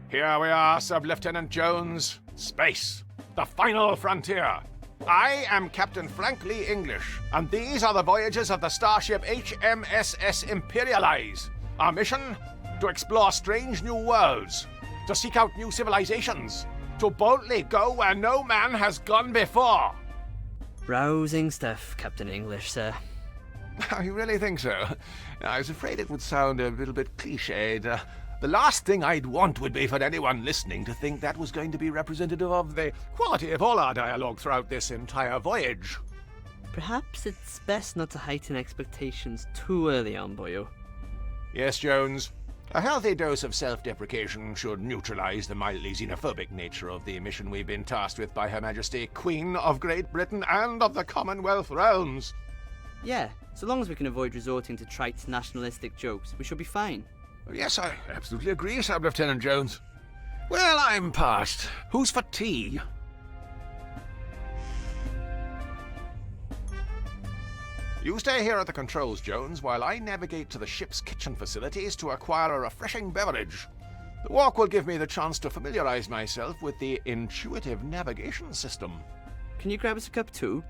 Here we are, Sub-Lieutenant Jones. Space, the final frontier. I am Captain Frank Lee English, and these are the voyages of the starship HMSS Imperialize. Our mission? To explore strange new worlds, to seek out new civilizations, to boldly go where no man has gone before. Rousing stuff, Captain English, sir. You really think so? I was afraid it would sound a little bit cliched. The last thing I'd want would be for anyone listening to think that was going to be representative of the quality of all our dialogue throughout this entire voyage. Perhaps it's best not to heighten expectations too early on, boyo. Yes, Jones. A healthy dose of self-deprecation should neutralize the mildly xenophobic nature of the mission we've been tasked with by Her Majesty, Queen of Great Britain and of the Commonwealth Realms. Yeah, so long as we can avoid resorting to trite nationalistic jokes, we should be fine. Yes, I absolutely agree, Sub-Lieutenant Jones. Well, I'm past. Who's for tea? You stay here at the controls, Jones, while I navigate to the ship's kitchen facilities to acquire a refreshing beverage. The walk will give me the chance to familiarize myself with the intuitive navigation system. Can you grab us a cup too?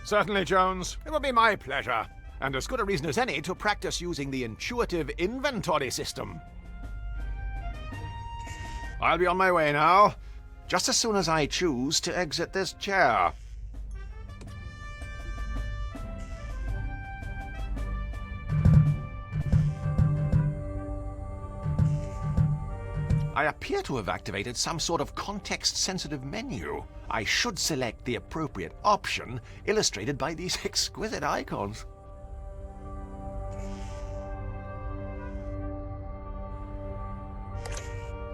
Certainly, Jones. It will be my pleasure. And as good a reason as any to practice using the intuitive inventory system. I'll be on my way now, just as soon as I choose to exit this chair. I appear to have activated some sort of context-sensitive menu. I should select the appropriate option, illustrated by these exquisite icons.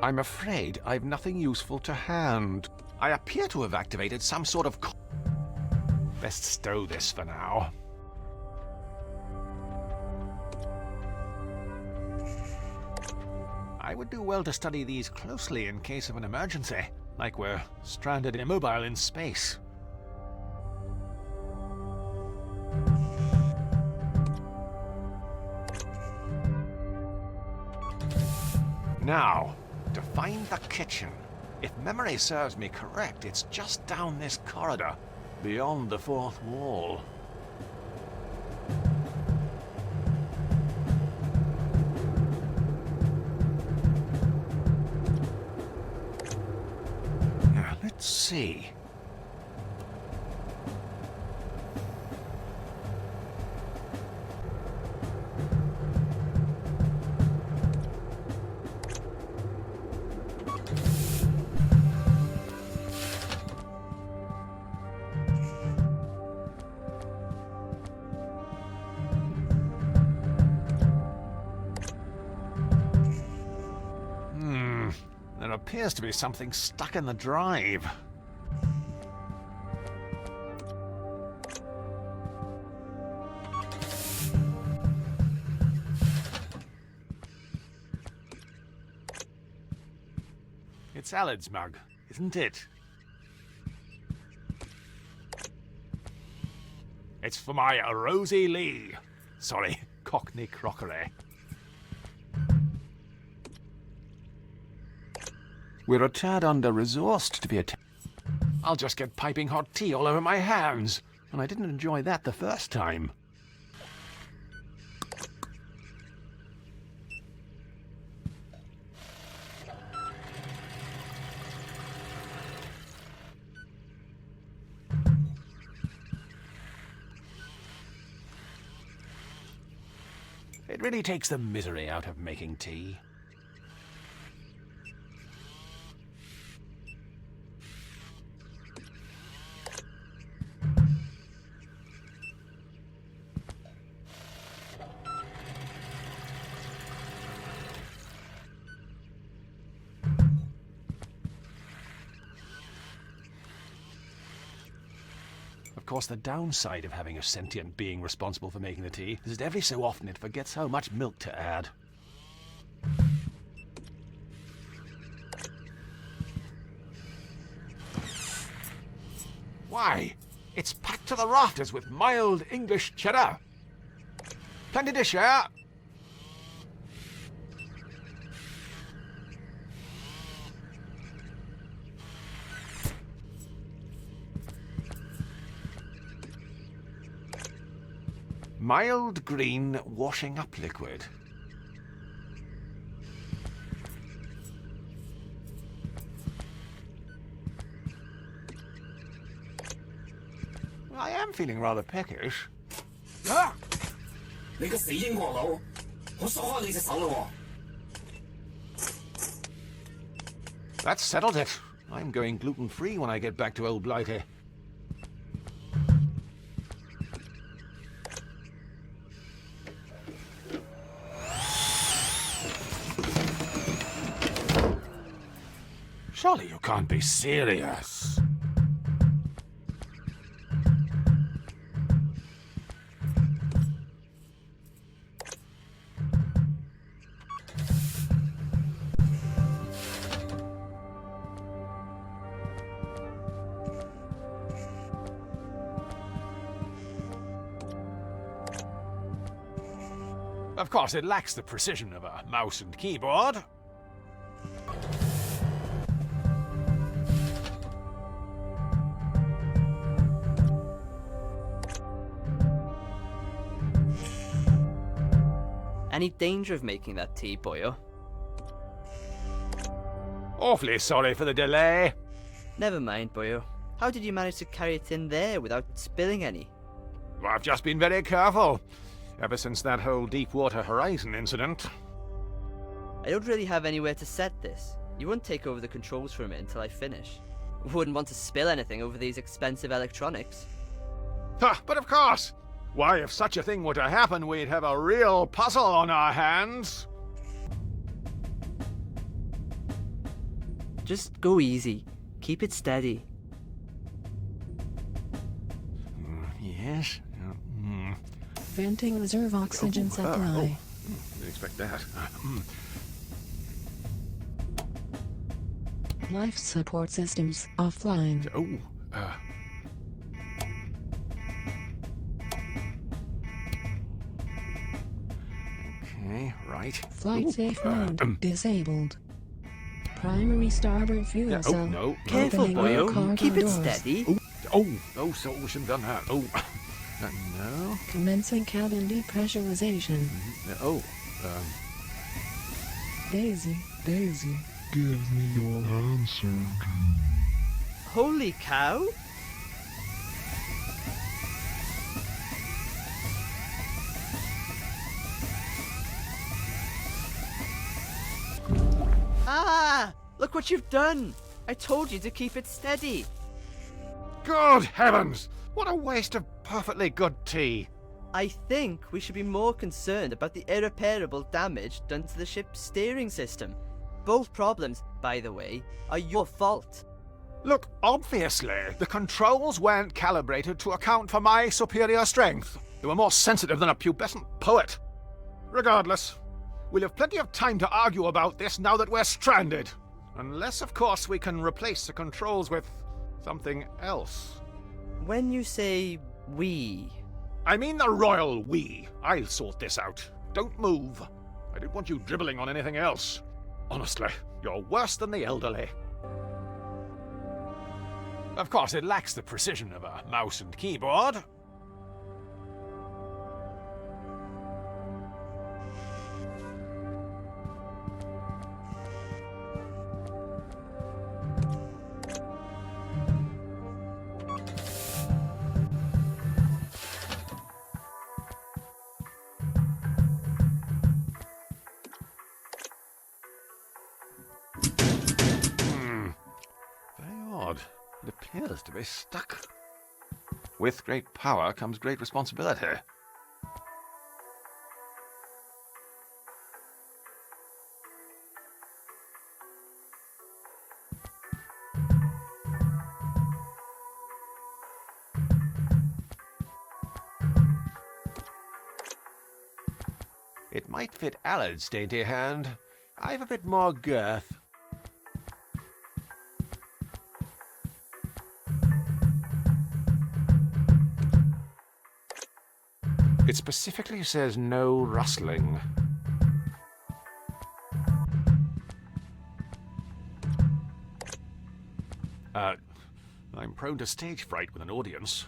I'm afraid I've nothing useful to hand. I appear to have activated some sort of... Best stow this for now. I would do well to study these closely in case of an emergency, like we're stranded immobile in space. Now, to find the kitchen. If memory serves me correct, it's just down this corridor, beyond the fourth wall. Now, let's see. There appears to be something stuck in the drive. It's Alad's mug, isn't it? It's for my Rosie Lee. Sorry, Cockney crockery. We're a tad under-resourced to be I'll just get piping hot tea all over my hands, and I didn't enjoy that the first time. It really takes the misery out of making tea. Of course, the downside of having a sentient being responsible for making the tea is that every so often it forgets how much milk to add. Why, it's packed to the rafters with mild English cheddar. Plenty to share. Mild green washing up liquid. I am feeling rather peckish. 啊！你個死英國佬，我鎖開你隻手咯喎！ That settled it. I'm going gluten-free when I get back to Old Blighty. Surely you can't be serious. Of course, it lacks the precision of a mouse and keyboard. Any danger of making that tea, boyo? Awfully sorry for the delay. Never mind, boyo. How did you manage to carry it in there without spilling any? Well, I've just been very careful. Ever since that whole Deepwater Horizon incident. I don't really have anywhere to set this. You won't take over the controls from it until I finish. Wouldn't want to spill anything over these expensive electronics. Ha, but of course! Why, if such a thing were to happen, we'd have a real puzzle on our hands. Just go easy. Keep it steady. Yes? Venting reserve oxygen supply. Didn't expect that. Life support systems offline. Okay, right. Flight safe mode disabled. Primary starboard fuel cell. No. Careful, opening all boyo. cargo Keep it doors. steady. So we shouldn't have done that. No. Commencing cabin depressurization. Daisy. Give me your answer. Holy cow! Ah! Look what you've done! I told you to keep it steady. Good heavens! What a waste of perfectly good tea. I think we should be more concerned about the irreparable damage done to the ship's steering system. Both problems, by the way, are your fault. Look, obviously, the controls weren't calibrated to account for my superior strength. They were more sensitive than a pubescent poet. Regardless, we'll have plenty of time to argue about this now that we're stranded. Unless, of course, we can replace the controls with something else. When you say we... I mean the royal we. I'll sort this out. Don't move. I don't want you dribbling on anything else. Honestly, you're worse than the elderly. Of course, it lacks the precision of a mouse and keyboard. It appears to be stuck. With great power comes great responsibility. It might fit Allard's dainty hand. I've a bit more girth. It specifically says no rustling. I'm prone to stage fright with an audience.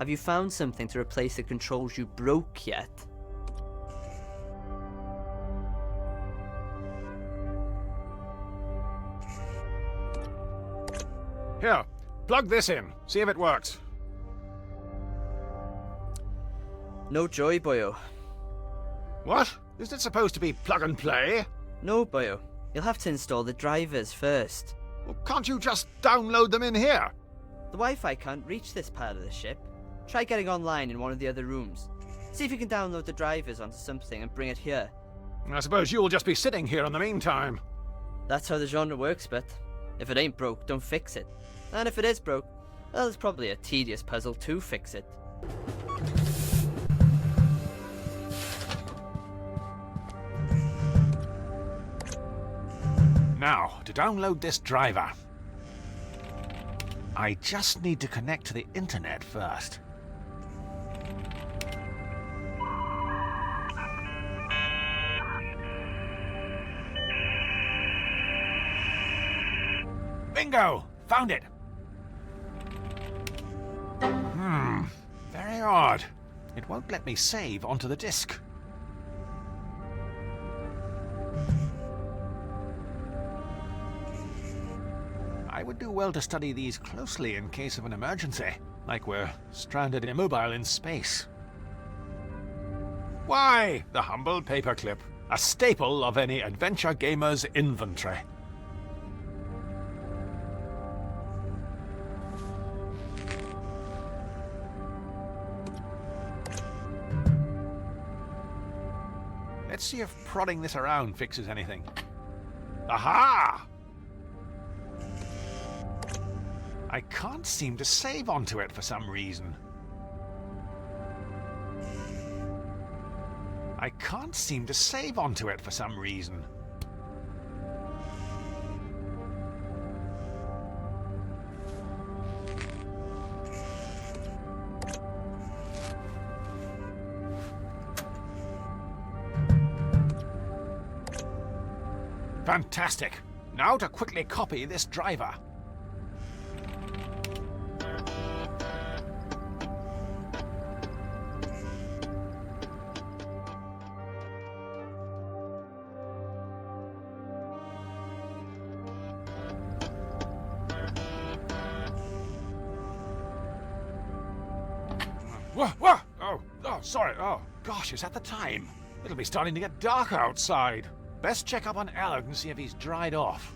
Have you found something to replace the controls you broke yet? Here, plug this in. See if it works. No joy, boyo. What? Isn't it supposed to be plug and play? No, boyo. You'll have to install the drivers first. Well, can't you just download them in here? The Wi-Fi can't reach this part of the ship. Try getting online in one of the other rooms. See if you can download the drivers onto something and bring it here. I suppose you'll just be sitting here in the meantime. That's how the genre works, but if it ain't broke, don't fix it. And if it is broke, well, it's probably a tedious puzzle to fix it. Now, to download this driver, I just need to connect to the internet first. Bingo! Found it! Very odd. It won't let me save onto the disk. I would do well to study these closely in case of an emergency, like we're stranded immobile in space. Why, the humble paperclip, a staple of any adventure gamer's inventory. Let's see if prodding this around fixes anything. Aha! I can't seem to save onto it for some reason. Fantastic! Now to quickly copy this driver. Whoa! Oh, sorry. Oh, gosh, is that the time? It'll be starting to get dark outside. Best check up on Allard and see if he's dried off.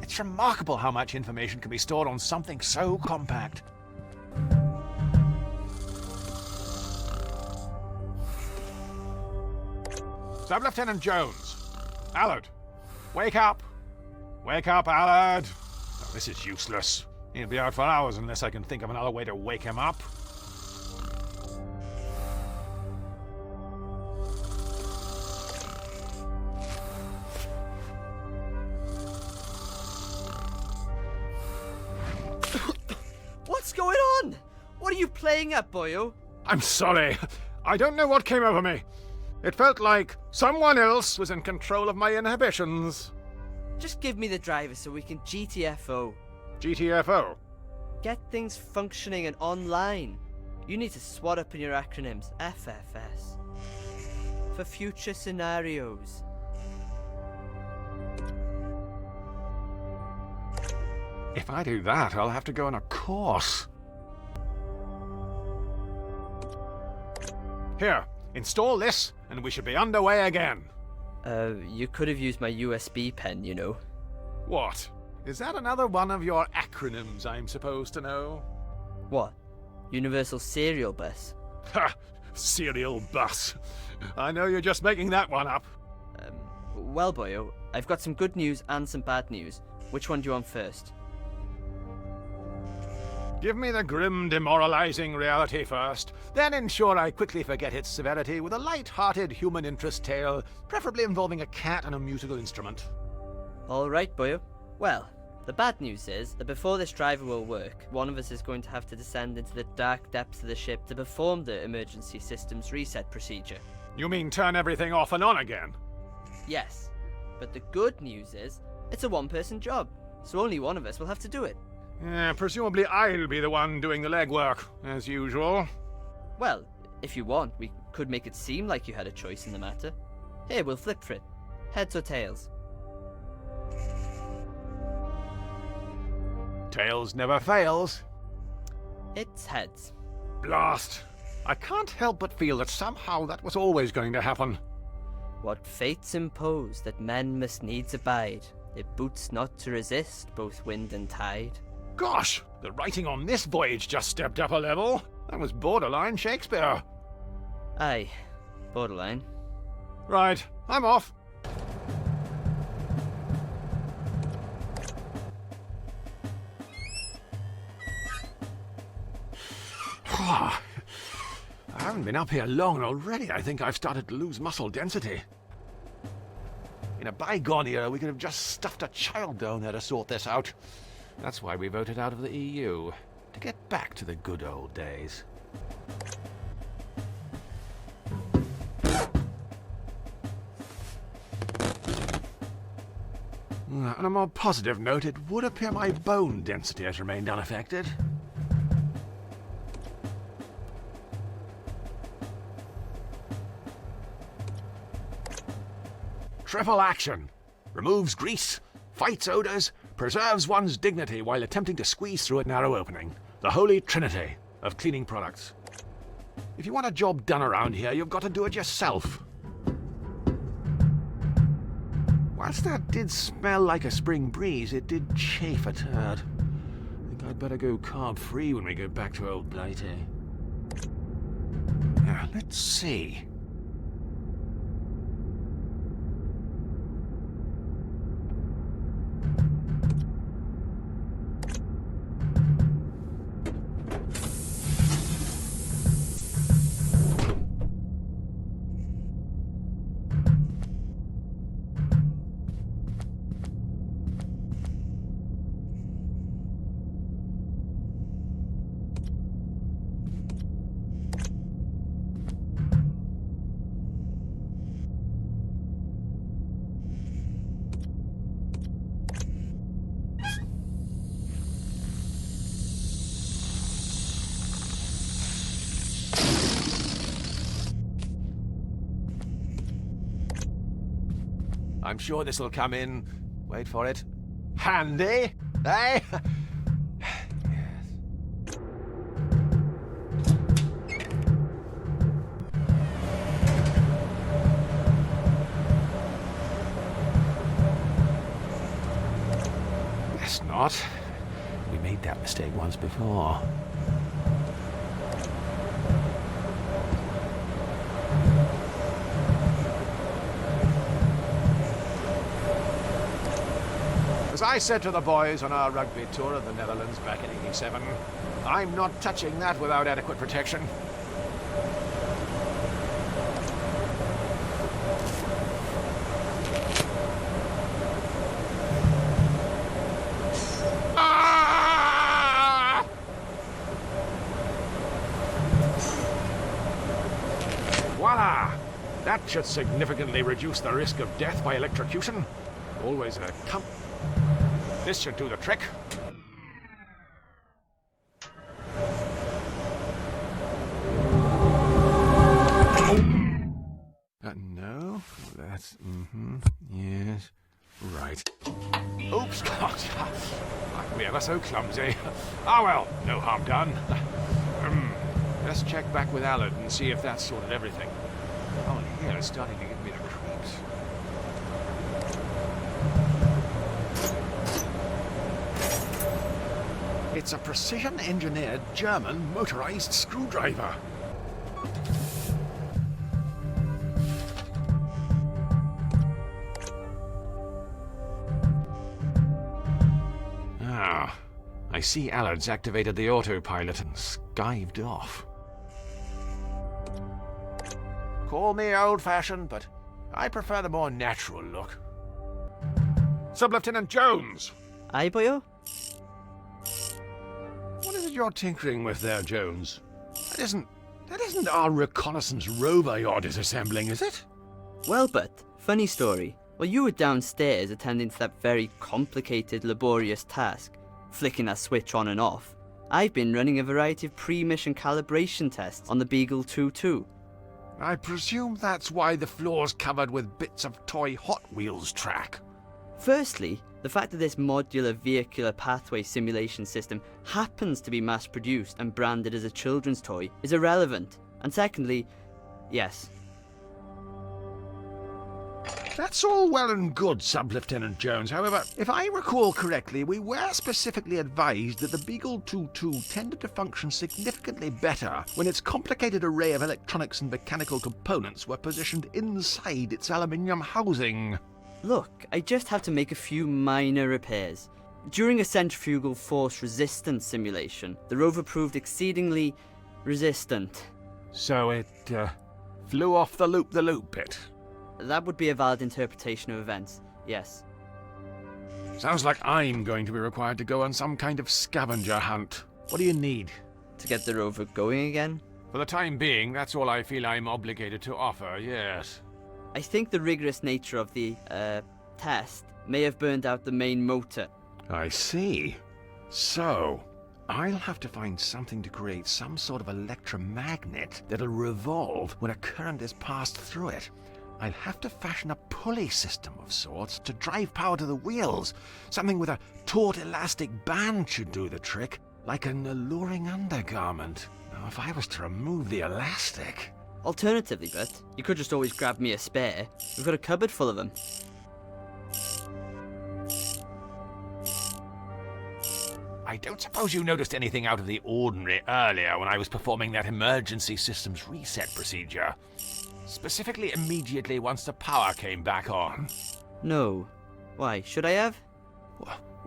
It's remarkable how much information can be stored on something so compact. Sub-Lieutenant Jones. Allard, wake up. Wake up, Allard. Oh, this is useless. He'll be out for hours unless I can think of another way to wake him up. What's going on? What are you playing at, boyo? I'm sorry. I don't know what came over me. It felt like someone else was in control of my inhibitions. Just give me the driver so we can GTFO. GTFO? Get things functioning and online. You need to swat up in your acronyms. FFS. For future scenarios. If I do that, I'll have to go on a course. Here, install this, and we should be underway again. You could have used my USB pen, you know. What? Is that another one of your acronyms I'm supposed to know? What? Universal Serial Bus? Ha! Serial bus. I know you're just making that one up. Well, boyo, I've got some good news and some bad news. Which one do you want first? Give me the grim, demoralizing reality first, then ensure I quickly forget its severity with a light-hearted human interest tale, preferably involving a cat and a musical instrument. Alright, boyo. Well, the bad news is that before this driver will work, one of us is going to have to descend into the dark depths of the ship to perform the emergency systems reset procedure. You mean turn everything off and on again? Yes, but the good news is, it's a one-person job, so only one of us will have to do it. Presumably I'll be the one doing the legwork, as usual. Well, if you want, we could make it seem like you had a choice in the matter. Here, we'll flip for it. Heads or tails? Tails never fails. It's heads. Blast! I can't help but feel that somehow that was always going to happen. What fates impose that men must needs abide, it boots not to resist both wind and tide. Gosh, the writing on this voyage just stepped up a level. That was borderline Shakespeare. Aye, borderline. Right, I'm off. I haven't been up here long, and already I think I've started to lose muscle density. In a bygone era, we could have just stuffed a child down there to sort this out. That's why we voted out of the EU, to get back to the good old days. On a more positive note, it would appear my bone density has remained unaffected. Triple action. Removes grease, fights odors, preserves one's dignity while attempting to squeeze through a narrow opening. The holy trinity of cleaning products. If you want a job done around here, you've got to do it yourself. Whilst that did smell like a spring breeze, it did chafe a turd. I think I'd better go carb-free when we go back to old Blighty. Now, let's see. I'm sure this'll come in, wait for it, handy, eh? Guess not. We made that mistake once before. As I said to the boys on our rugby tour of the Netherlands back in '87, I'm not touching that without adequate protection. Ah! Voila! That should significantly reduce the risk of death by electrocution. Always a This should do the trick. No, that's, yes, right. Oops, God, I'm ever so clumsy. Ah well, no harm done. Let's check back with Allard and see if that's sorted everything. Oh, here it's starting to give me the creeps. It's a precision-engineered German motorized screwdriver. Ah, I see Allard's activated the autopilot and skived off. Call me old-fashioned, but I prefer the more natural look. Sub-Lieutenant Jones! Aye, boyo? What is it you're tinkering with there, Jones? That isn't our reconnaissance rover you're disassembling, is it? Well, but, funny story. While you were downstairs attending to that very complicated, laborious task, flicking that switch on and off. I've been running a variety of pre-mission calibration tests on the Beagle 2-2. I presume that's why the floor's covered with bits of toy Hot Wheels track. Firstly, the fact that this modular vehicular pathway simulation system happens to be mass-produced and branded as a children's toy is irrelevant. And secondly, yes. That's all well and good, Sub-Lieutenant Jones. However, if I recall correctly, we were specifically advised that the Beagle 2-2 tended to function significantly better when its complicated array of electronics and mechanical components were positioned inside its aluminium housing. Look, I just have to make a few minor repairs. During a centrifugal force resistance simulation, the rover proved exceedingly resistant. So it flew off the loop bit. That would be a valid interpretation of events, yes. Sounds like I'm going to be required to go on some kind of scavenger hunt. What do you need? To get the rover going again? For the time being, that's all I feel I'm obligated to offer, yes. I think the rigorous nature of the, test may have burned out the main motor. I see. So, I'll have to find something to create some sort of electromagnet that'll revolve when a current is passed through it. I'll have to fashion a pulley system of sorts to drive power to the wheels. Something with a taut elastic band should do the trick, like an alluring undergarment. Now, if I was to remove the elastic... Alternatively, but you could just always grab me a spare. We've got a cupboard full of them. I don't suppose you noticed anything out of the ordinary earlier when I was performing that emergency systems reset procedure. Specifically immediately once the power came back on. No. Why, should I have?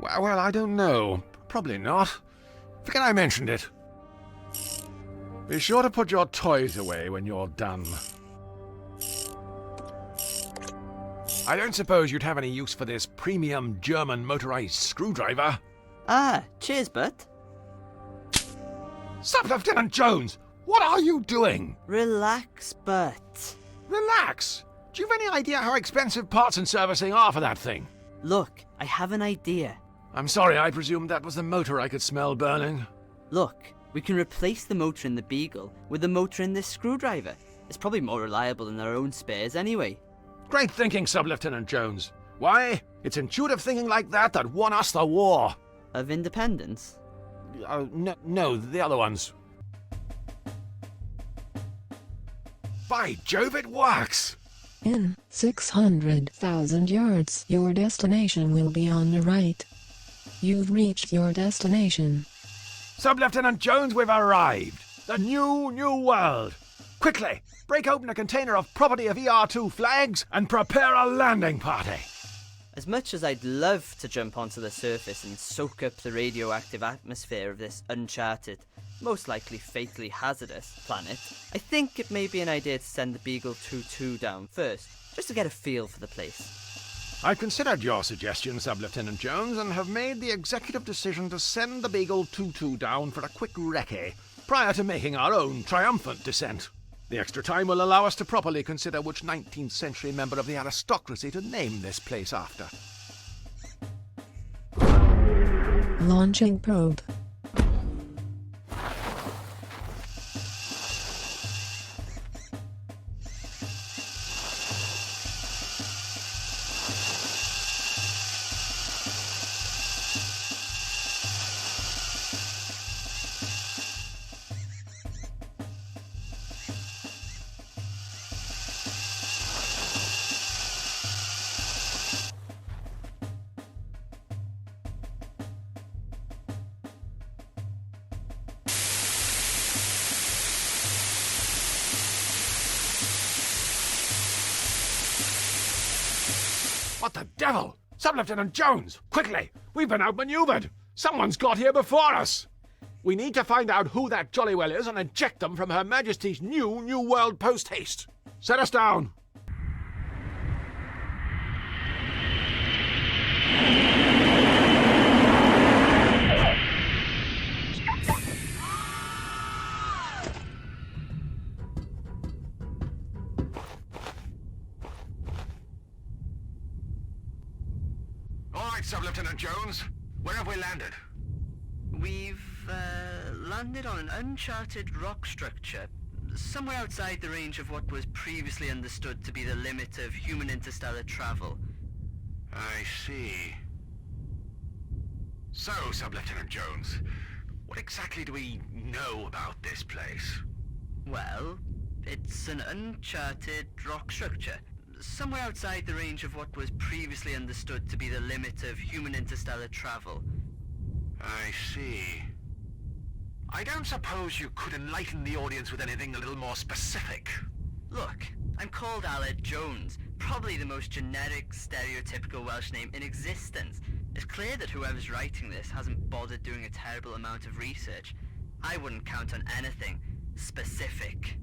Well, I don't know. Probably not. Forget I mentioned it. Be sure to put your toys away when you're done. I don't suppose you'd have any use for this premium German motorized screwdriver. Ah, cheers, Bert. Sub-Lieutenant Jones! What are you doing? Relax, Bert. Relax! Do you have any idea how expensive parts and servicing are for that thing? Look, I have an idea. I'm sorry, I presumed that was the motor I could smell burning. Look, we can replace the motor in the Beagle with the motor in this screwdriver. It's probably more reliable than our own spares anyway. Great thinking, Sub-Lieutenant Jones. Why? It's intuitive thinking like that that won us the war. Of independence? No, the other ones. By Jove, it works! In 600,000 yards, your destination will be on the right. You've reached your destination. Sub-Lieutenant Jones, we've arrived! The new world! Quickly, break open a container of property of ER2 flags and prepare a landing party! As much as I'd love to jump onto the surface and soak up the radioactive atmosphere of this uncharted, most likely fatally hazardous planet, I think it may be an idea to send the Beagle 2-2 down first, just to get a feel for the place. I've considered your suggestion, Sub-Lieutenant Jones, and have made the executive decision to send the Beagle 2-2 down for a quick recce, prior to making our own triumphant descent. The extra time will allow us to properly consider which 19th century member of the aristocracy to name this place after. Launching probe. What the devil? Sub-Lieutenant Jones, quickly! We've been outmaneuvered! Someone's got here before us! We need to find out who that jolly well is and eject them from Her Majesty's New World post-haste. Set us down! All right, Sub-Lieutenant Jones. Where have we landed? landed on an uncharted rock structure, somewhere outside the range of what was previously understood to be the limit of human interstellar travel. I see. So, Sub-Lieutenant Jones, what exactly do we know about this place? Well, it's an uncharted rock structure, somewhere outside the range of what was previously understood to be the limit of human interstellar travel. I see. I don't suppose you could enlighten the audience with anything a little more specific. Look, I'm called Aled Jones, probably the most generic, stereotypical Welsh name in existence. It's clear that whoever's writing this hasn't bothered doing a terrible amount of research. I wouldn't count on anything specific.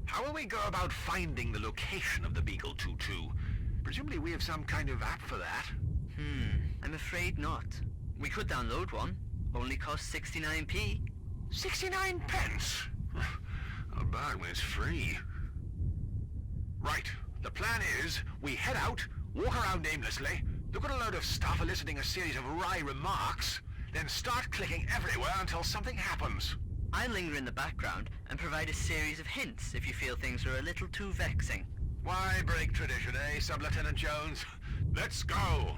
How will we go about finding the location of the Beagle 2-2? Presumably we have some kind of app for that. I'm afraid not. We could download one. Only costs 69p. 69 pence? A bag when it's free. Right, the plan is we head out, walk around aimlessly, look at a load of stuff eliciting a series of wry remarks, then start clicking everywhere until something happens. I'll linger in the background and provide a series of hints if you feel things are a little too vexing. Why break tradition, eh, Sub-Lieutenant Jones? Let's go!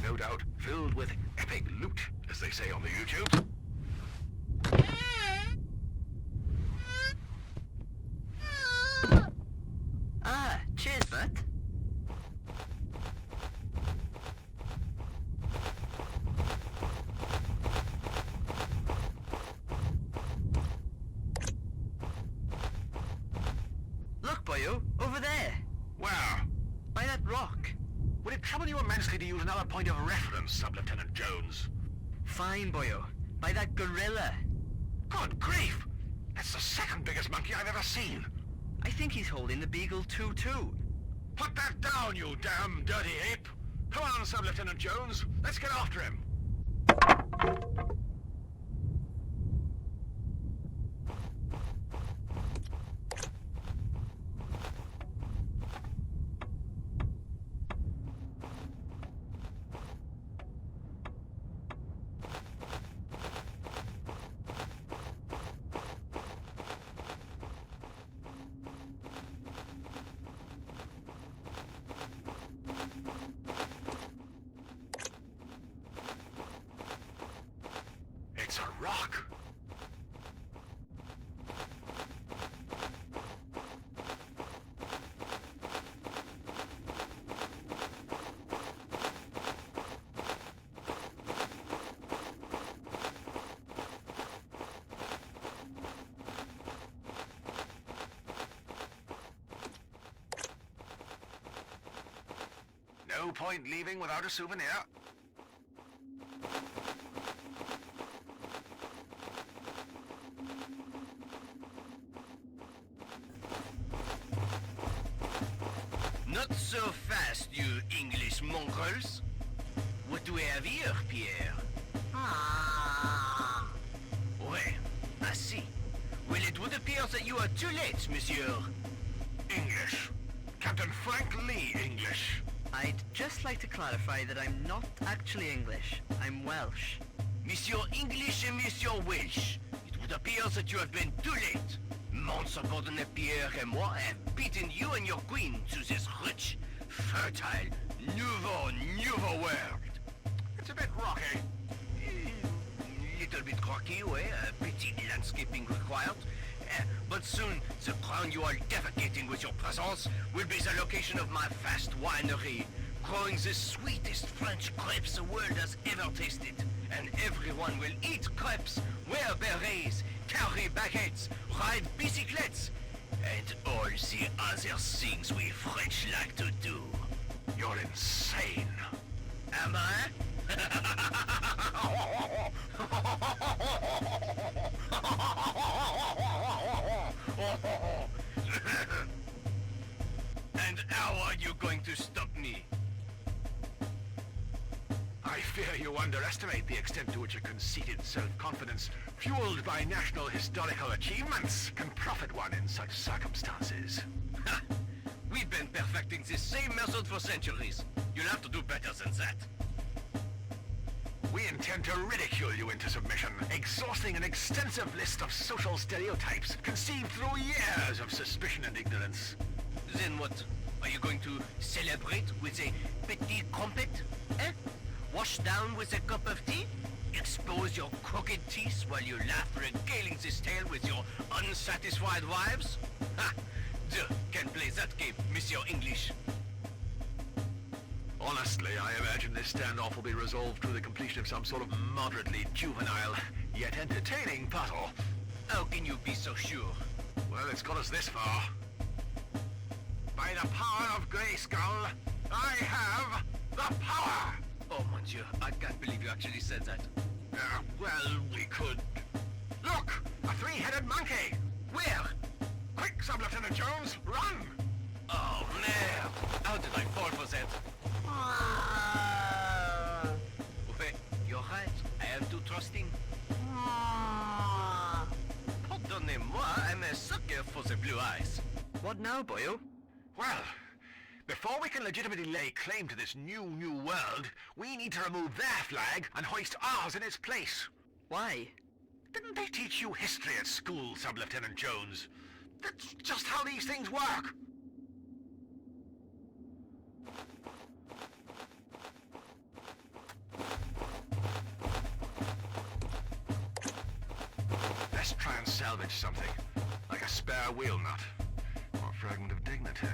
No doubt filled with epic loot, as they say on the YouTube. Ah, cheers, Bert. Look, boyo, over there, Where? by that rock. Would it trouble you immensely to use another point of reference, Sub-Lieutenant Jones? Fine, boyo, by that gorilla. Good grief! That's the second biggest monkey I've ever seen. I think he's holding the Beagle 2-2. Put that down, you damn dirty ape! Come on, Sub-Lieutenant Jones. Let's get after him. It's a rock. No point leaving without a souvenir. Not so fast, you English mongrels. What do we have here, Pierre? Ah. Ouais, I see. Well, it would appear that you are too late, monsieur. English. Captain Frank Lee English. I'd just like to clarify that I'm not actually English. I'm Welsh. Monsieur English and Monsieur Welsh. It would appear that you have been too late. Mon subordinate Pierre and moi have beaten you and your queen to this rich, fertile, nouveau world. It's a bit rocky. Little bit rocky, ouais, a petit landscaping required. But soon, the ground you are defecating with your presence will be the location of my vast winery, growing the sweetest French crepes the world has ever tasted. And everyone will eat crepes, wear berets, carry baguettes, ride bicyclettes, and all the other things we French like to do. You're insane. Am I? And how are you going to stop me? I fear you underestimate the extent to which a conceited self-confidence, fueled by national historical achievements, can profit one in such circumstances. Ha! We've been perfecting person for centuries. You'll have to do better than that. We intend to ridicule you into submission, exhausting an extensive list of social stereotypes conceived through years of suspicion and ignorance. Then what? Are you going to celebrate with a petit crumpet? Eh? Wash down with a cup of tea? Expose your crooked teeth while you laugh regaling this tale with your unsatisfied wives? Ha! Je can play that game, Monsieur English. Honestly, I imagine this standoff will be resolved through the completion of some sort of moderately juvenile, yet entertaining puzzle. How can you be so sure? Well, it's got us this far. By the power of Grayskull, I have the power! Oh, mon Dieu, I can't believe you actually said that. Well, we could... Look! A three-headed monkey! Where? Quick, Sub-Lieutenant Jones, run! Oh, man! How did I fall for that? Wait, you're right. I am too trusting. Pardonnez-moi, I'm a sucker for the blue eyes. What now, boyo? Well, before we can legitimately lay claim to this new world, we need to remove their flag and hoist ours in its place. Why? Didn't they teach you history at school, Sub-Lieutenant Jones? That's just how these things work. Let's try and salvage something, like a spare wheel nut, or a fragment of dignity.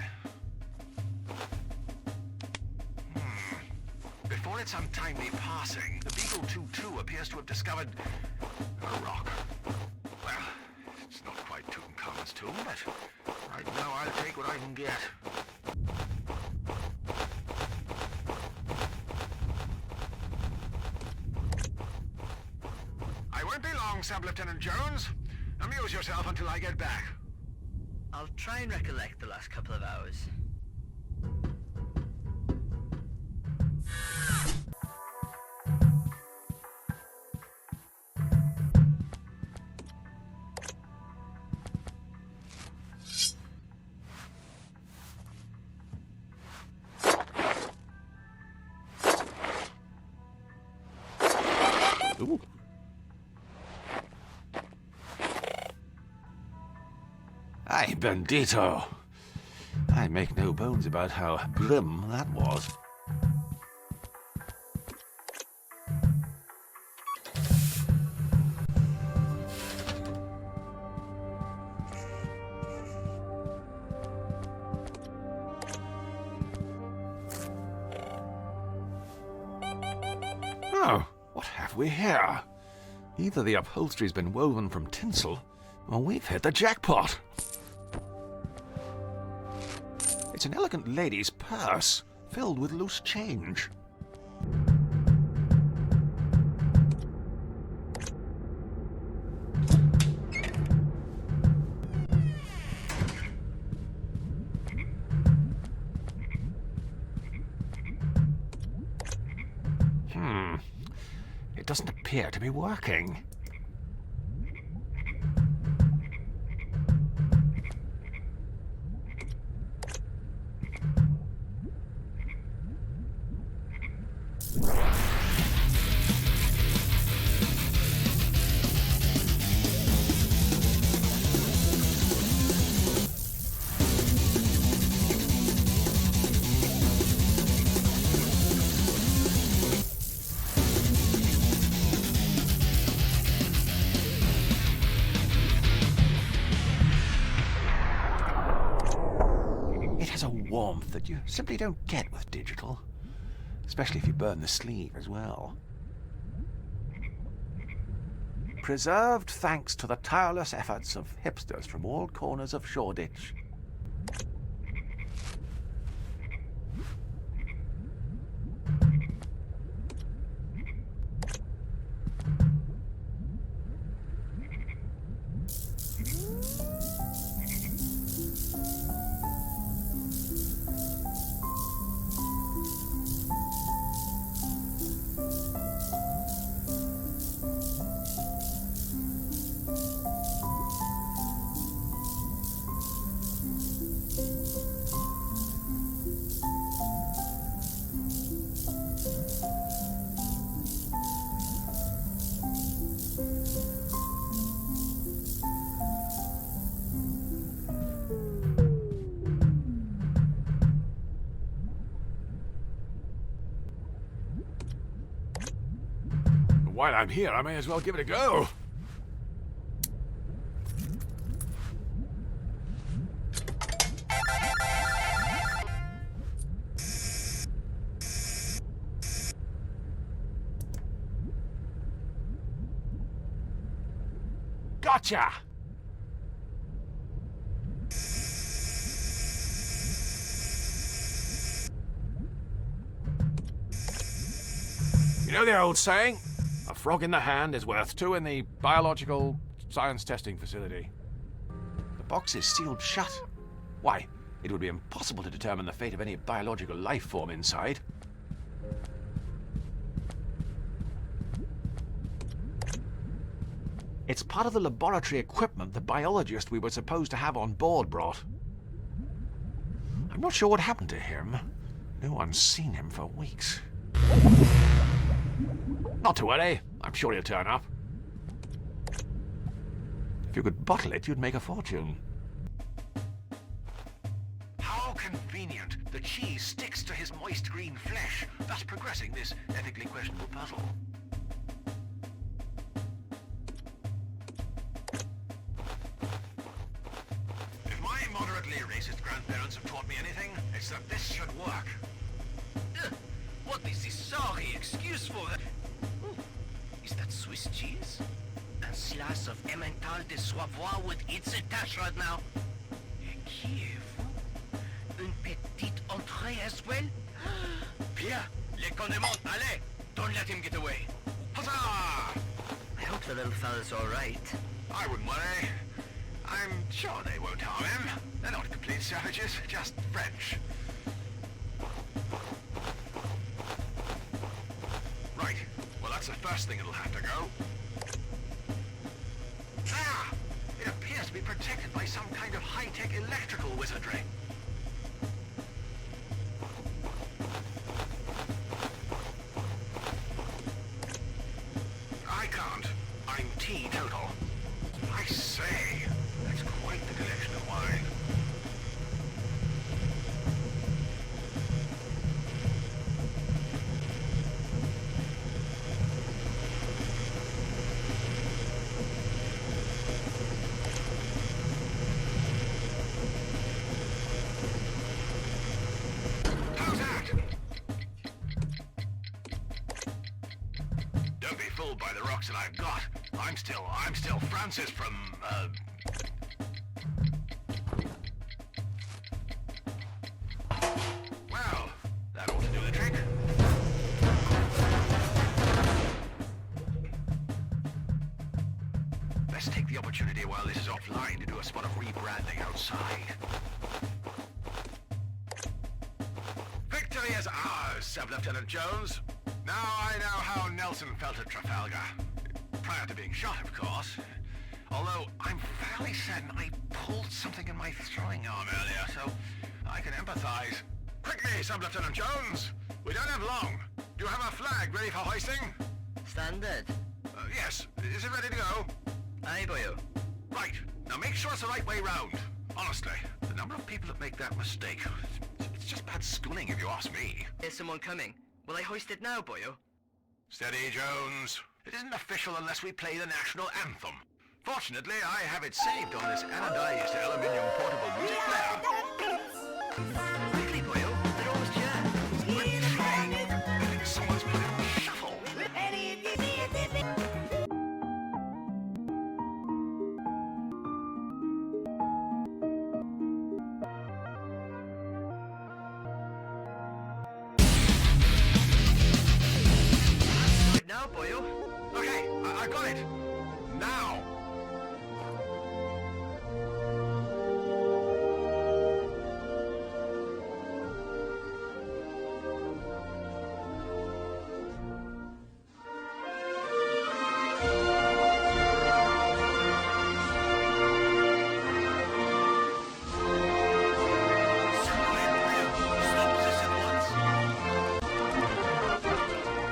Before its untimely passing, the Beagle 2-2 appears to have discovered a rock. Well, it's not quite Tutankhamun's tomb, but right now I'll take what I can get. I won't be long, Sub-Lieutenant Jones. Amuse yourself until I get back. I'll try and recollect the last couple of hours. Ooh. Ay, bendito. I make no bones about how grim that was. Oh, what have we here? Either the upholstery's been woven from tinsel, or we've hit the jackpot. It's an elegant lady's purse, filled with loose change. It doesn't appear to be working. Warmth that you simply don't get with digital, especially if you burn the sleeve as well. Preserved thanks to the tireless efforts of hipsters from all corners of Shoreditch. while I'm here, I may as well give it a go. Gotcha! You know the old saying? A frog in the hand is worth two in the biological science testing facility. The box is sealed shut. Why, it would be impossible to determine the fate of any biological life form inside. It's part of the laboratory equipment the biologist we were supposed to have on board brought. I'm not sure what happened to him. No one's seen him for weeks. Not to worry, I'm sure he'll turn up. If you could bottle it, you'd make a fortune. How convenient. The cheese sticks to his moist green flesh, thus progressing this ethically questionable puzzle. If my moderately racist grandparents have taught me anything, it's that this should work. What is this sorry excuse for that? Is that Swiss cheese? A slice of Emmental de Savoie with its attached right now. Qui êtes-vous? Une petite entrée as well? Bien, les condiments, allez! Don't let him get away. Huzzah! I hope the little fella's alright. I wouldn't worry. I'm sure they won't harm him. They're not complete savages, just French. Right. Well, that's the first thing it'll have to go. Ah! It appears to be protected by some kind of high-tech electrical wizardry. I can't. I'm teetotal. I say, that's quite the collection of wine. How's that? Don't be fooled by the rocks that I've got. I'm still Francis from, Well, that ought to do the trick. Let's take the opportunity while this is offline to do a spot of rebranding outside. Victory is ours, Sub-Lieutenant Jones. Now I know how Nelson felt at Trafalgar. Prior to being shot, of course. Although, I'm fairly certain I pulled something in my throwing arm earlier, so I can empathize. Quickly, Sub-Lieutenant Jones! We don't have long. Do you have a flag ready for hoisting? Standard. Yes. Is it ready to go? Aye, boyo. Right. Now make sure it's the right way round. Honestly, the number of people that make that mistake, it's just bad schooling if you ask me. There's someone coming. Will I hoist it now, boyo? Steady, Jones. It isn't official unless we play the national anthem. Fortunately, I have it saved on this anodized aluminium portable music player. Quickly, boyo. They're almost here. What are you saying? I think someone's put it on shuffle. Right now, boyo. Okay, I got it. Now.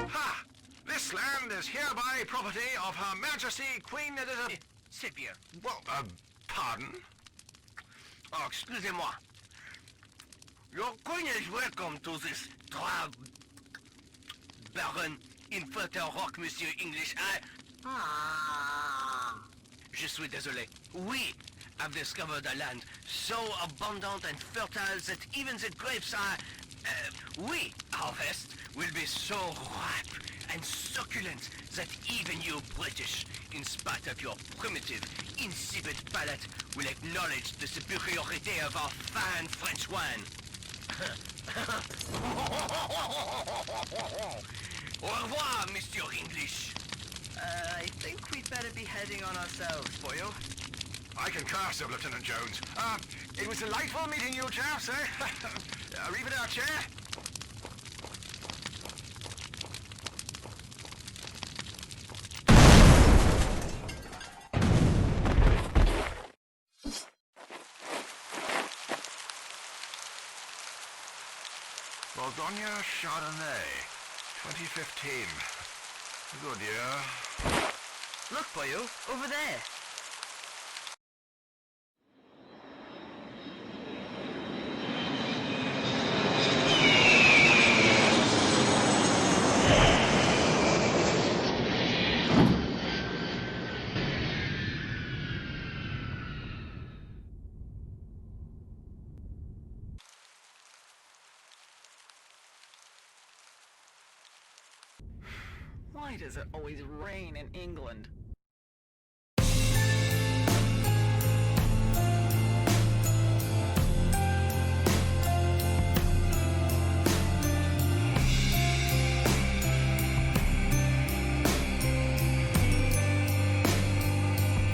Ha! This land is hereby property of Her Majesty Queen Elizabeth. C'est bien. Well, pardon? Oh, excusez-moi. Your queen is welcome to this Baron infertile rock, Monsieur English. Je suis désolé. We have discovered a land so abundant and fertile that even the grapes we harvest will be so ripe and succulent that even you British, in spite of your primitive, insipid palate, will acknowledge the superiority of our fine French wine. Au revoir, Monsieur English. I think we'd better be heading on ourselves, boyo. I concur, Sir Lieutenant Jones. It was delightful meeting you chaps, eh? Arrivederci. Bourgogne Chardonnay, 2015. Good year. Look, boyo, over there. Why does it always rain in England?